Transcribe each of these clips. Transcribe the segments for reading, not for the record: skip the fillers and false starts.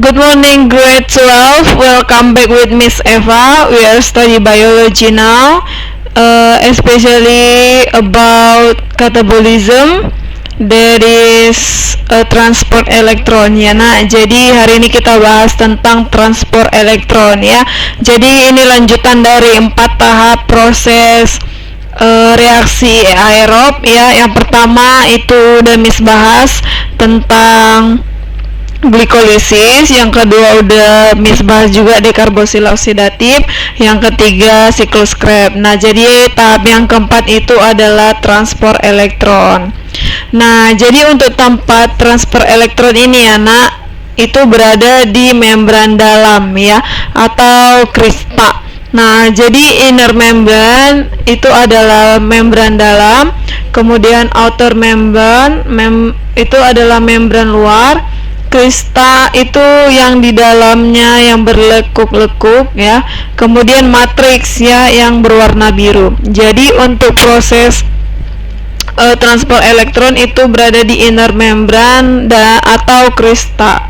Good morning, grade 12. Welcome back with Miss Eva. We are study biology now, especially about catabolism. There is a transport elektron ya nak. Jadi hari ini kita bahas tentang transport elektron ya. Jadi ini lanjutan dari 4 tahap proses reaksi aerob ya. Yang pertama itu udah Miss bahas tentang glikolisis, yang kedua udah Miss bahas juga dekarbosila oksidatif, yang ketiga siklus Krebs. Nah, jadi tahap yang keempat itu adalah transport elektron. Nah, jadi untuk tempat transfer elektron ini ya nak, itu berada di membran dalam ya, atau krista. Nah, jadi inner membran itu adalah membran dalam, kemudian outer membran itu adalah membran luar. Krista itu yang di dalamnya yang berlekuk-lekuk ya. Kemudian matriks ya yang berwarna biru. Jadi untuk proses transport elektron itu berada di inner membran atau krista.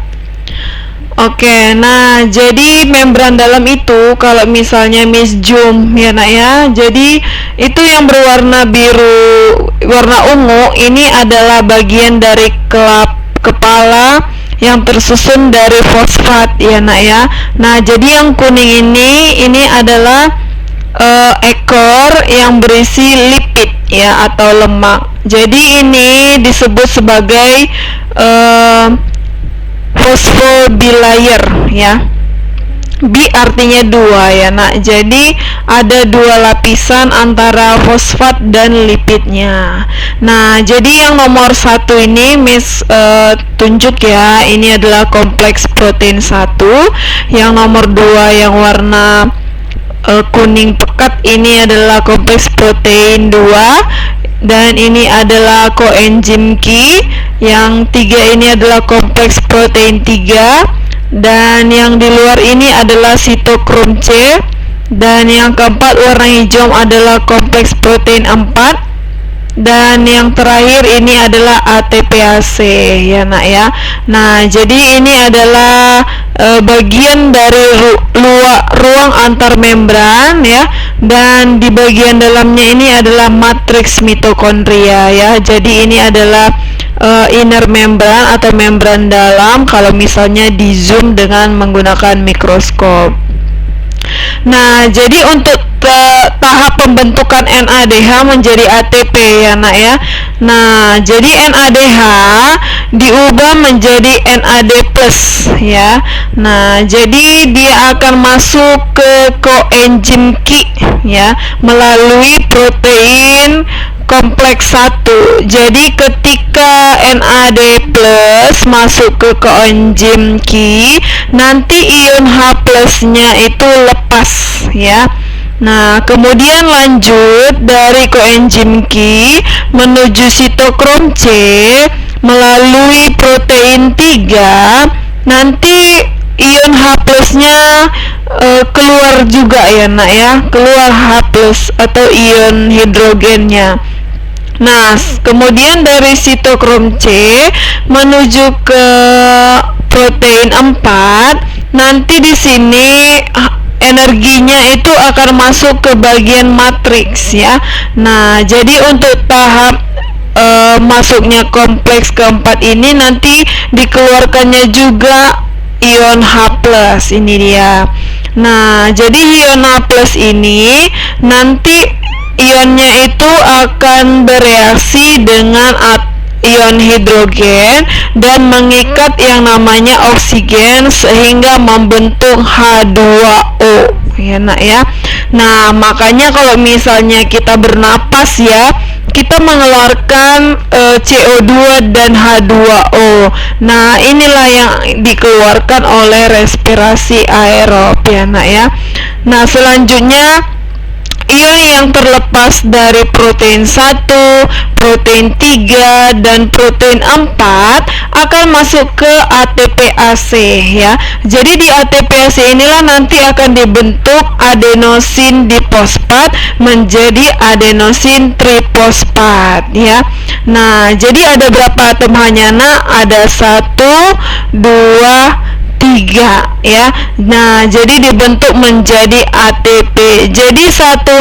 Oke, nah jadi membran dalam itu kalau misalnya Miss zoom ya nak ya, jadi itu yang berwarna biru, warna ungu ini adalah bagian dari kepala yang tersusun dari fosfat ya nak ya. Nah jadi yang kuning ini adalah ekor yang berisi lipid ya atau lemak. Jadi ini disebut sebagai phosphobilayer ya. B artinya 2 ya nak. Jadi ada 2 lapisan antara fosfat dan lipidnya. Nah, jadi yang nomor 1 ini Miss tunjuk ya. Ini adalah kompleks protein 1. Yang nomor 2 yang warna kuning pekat ini adalah kompleks protein 2. Dan ini adalah koenzim Q. Yang 3 ini adalah kompleks protein 3. Dan yang di luar ini adalah sitokrom C. Dan yang keempat warna hijau adalah kompleks protein 4. Dan yang terakhir ini adalah ATPase ya nak ya. Nah jadi ini adalah bagian dari ruang antar membran ya. Dan di bagian dalamnya ini adalah matriks mitokondria ya. Jadi ini adalah inner membran atau membran dalam kalau misalnya di zoom dengan menggunakan mikroskop. Nah, jadi untuk tahap pembentukan NADH menjadi ATP ya nak ya. Nah, jadi NADH diubah menjadi NAD+ ya. Nah, jadi dia akan masuk ke koenzim Q ya melalui protein kompleks 1. Jadi ketika NAD+ masuk ke koenzim Q, nanti ion H+-nya itu lepas ya. Nah, kemudian lanjut dari koenzim Q menuju sitokrom C melalui protein 3. Nanti ion H+-nya keluar juga ya nak ya, keluar H+ atau ion hidrogennya. Nah, kemudian dari sitokrom C menuju ke protein 4, nanti di sini energinya itu akan masuk ke bagian matriks ya. Nah, jadi untuk tahap masuknya kompleks keempat ini nanti dikeluarkannya juga ion H+ ini dia. Nah, jadi ion H+ ini nanti ionnya itu akan bereaksi dengan ion hidrogen dan mengikat yang namanya oksigen sehingga membentuk H2O ya nak ya. Nah, makanya kalau misalnya kita bernapas ya, kita mengeluarkan CO2 dan H2O. Nah, inilah yang dikeluarkan oleh respirasi aerob ya nak ya. Nah, selanjutnya ion yang terlepas dari protein 1, protein 3, dan protein 4 akan masuk ke ATPase ya. Jadi di ATPase inilah nanti akan dibentuk adenosin difosfat menjadi adenosin trifosfat ya. Nah, jadi ada berapa atom hanya nak? Ada 1, 2, 3 ya. Nah, jadi dibentuk menjadi ATP. Jadi satu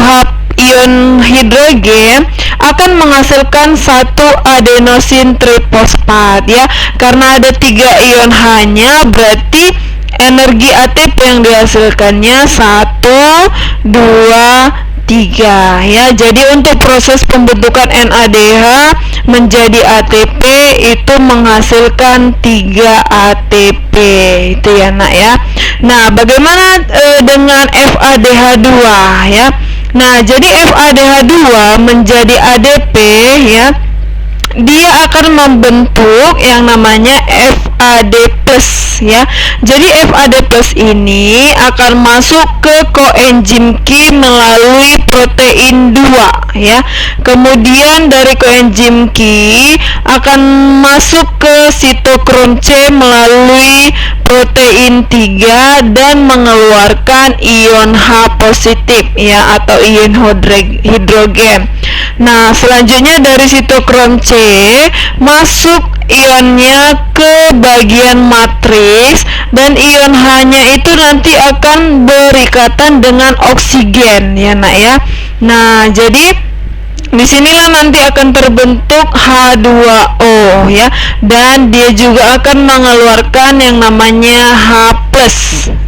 ion hidrogen akan menghasilkan satu adenosin trifosfat ya. Karena ada 3 ion hanya, berarti energi ATP yang dihasilkannya 1, 2, 3 ya. Jadi untuk proses pembentukan NADH menjadi ATP itu menghasilkan 3 ATP itu ya nak ya. Nah, bagaimana dengan FADH2 ya? Nah, jadi FADH2 menjadi ADP ya. Dia akan membentuk yang namanya FAD+ ya. Jadi FAD+ ini akan masuk ke koenzim Q melalui protein 2 ya. Kemudian dari koenzim Q akan masuk ke sitokrom C melalui protein 3 dan mengeluarkan ion H positif ya, atau ion hidrogen. Nah, selanjutnya dari sitokrom C masuk ionnya ke bagian matriks, dan ion H-nya itu nanti akan berikatan dengan oksigen ya nak ya. Nah, jadi disinilah nanti akan terbentuk H2O ya, dan dia juga akan mengeluarkan yang namanya H+.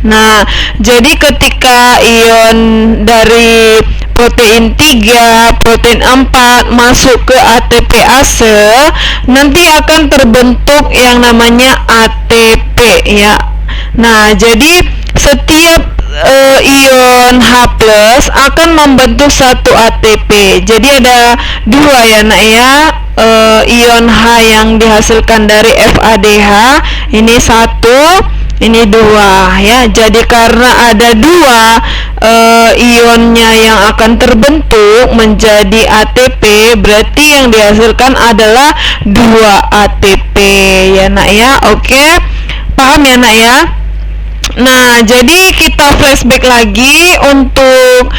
Nah, jadi ketika ion dari protein 3, protein 4 masuk ke ATPase, nanti akan terbentuk yang namanya ATP ya. Nah, jadi setiap ion H+ akan membentuk satu ATP. Jadi ada 2 ya nak ya. Ion H yang dihasilkan dari FADH ini 1, ini 2 ya. Jadi karena ada 2 ionnya yang akan terbentuk menjadi ATP, berarti yang dihasilkan adalah 2 ATP ya nak ya. Oke, paham ya nak ya? Nah, jadi kita flashback lagi untuk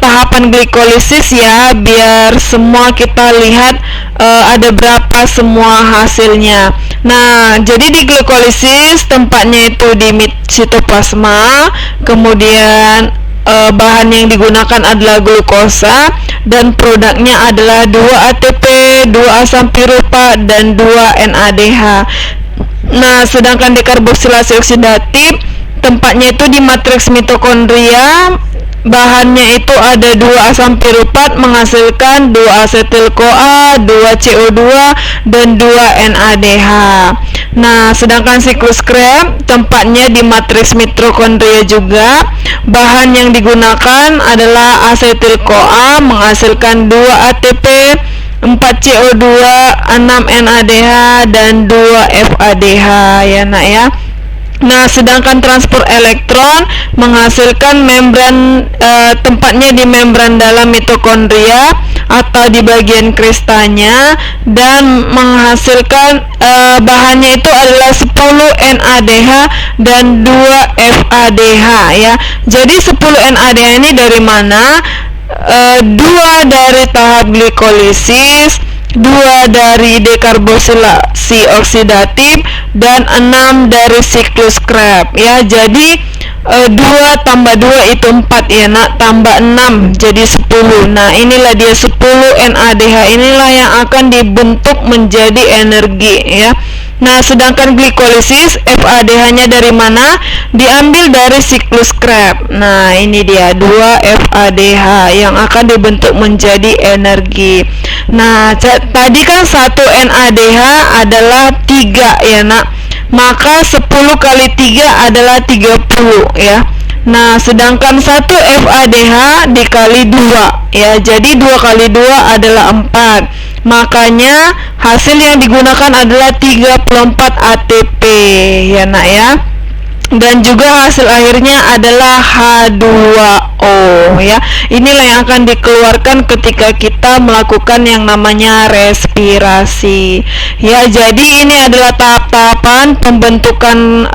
tahapan glikolisis ya, biar semua kita lihat ada berapa semua hasilnya. Nah, jadi di glikolisis tempatnya itu di sitoplasma, kemudian bahan yang digunakan adalah glukosa, dan produknya adalah 2 ATP, 2 asam piruvat, dan 2 NADH. Nah, sedangkan dekarboksilasi oksidatif tempatnya itu di matriks mitokondria, bahannya itu ada 2 asam piruvat menghasilkan 2 asetil-CoA, 2 CO2, dan 2 NADH. Nah, sedangkan siklus Krebs tempatnya di matriks mitokondria juga, bahan yang digunakan adalah asetil-CoA menghasilkan 2 ATP, 4 CO2, 6 NADH, dan 2 FADH ya nak ya. Nah, sedangkan transport elektron menghasilkan membran, tempatnya di membran dalam mitokondria atau di bagian kristalnya, dan menghasilkan bahannya itu adalah 10 NADH dan 2 FADH ya. Jadi 10 NADH ini dari mana? 2 dari tahap glikolisis, 2 dari dekarboksilasi oksidatif, dan 6 dari siklus Krebs ya. Jadi 2 tambah 2 itu 4 ya nak, tambah 6 jadi 10. Nah, inilah dia 10 NADH inilah yang akan dibentuk menjadi energi ya. Nah, sedangkan glikolisis FADH-nya dari mana? Diambil dari siklus Krebs. Nah, ini dia 2 FADH yang akan dibentuk menjadi energi. Nah, tadi kan 1 NADH adalah 3 ya nak. Maka 10 kali 3 adalah 30 ya. Nah, sedangkan 1 FADH dikali 2 ya. Jadi 2 kali 2 adalah 4. Makanya hasil yang digunakan adalah 34 ATP ya nak ya. Dan juga hasil akhirnya adalah H2O ya. Inilah yang akan dikeluarkan ketika kita melakukan yang namanya respirasi ya. Jadi ini adalah tahap-tahapan pembentukan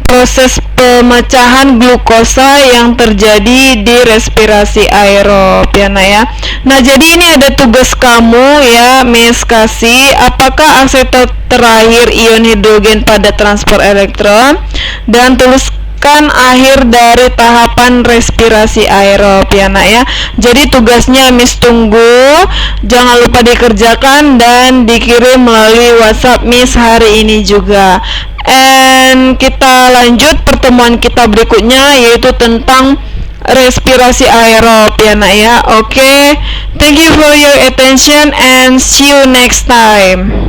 proses pemecahan glukosa yang terjadi di respirasi aerob ya nak ya. Nah jadi ini ada tugas kamu ya, Miss kasih, apakah asetat terakhir ion hidrogen pada transport elektron, dan tuliskan akhir dari tahapan respirasi aerob ya nak ya. Jadi tugasnya Miss tunggu, jangan lupa dikerjakan dan dikirim melalui WhatsApp Miss hari ini juga. And kita lanjut pertemuan kita berikutnya, yaitu tentang respirasi aerob ya nak ya. Oke, thank you for your attention and see you next time.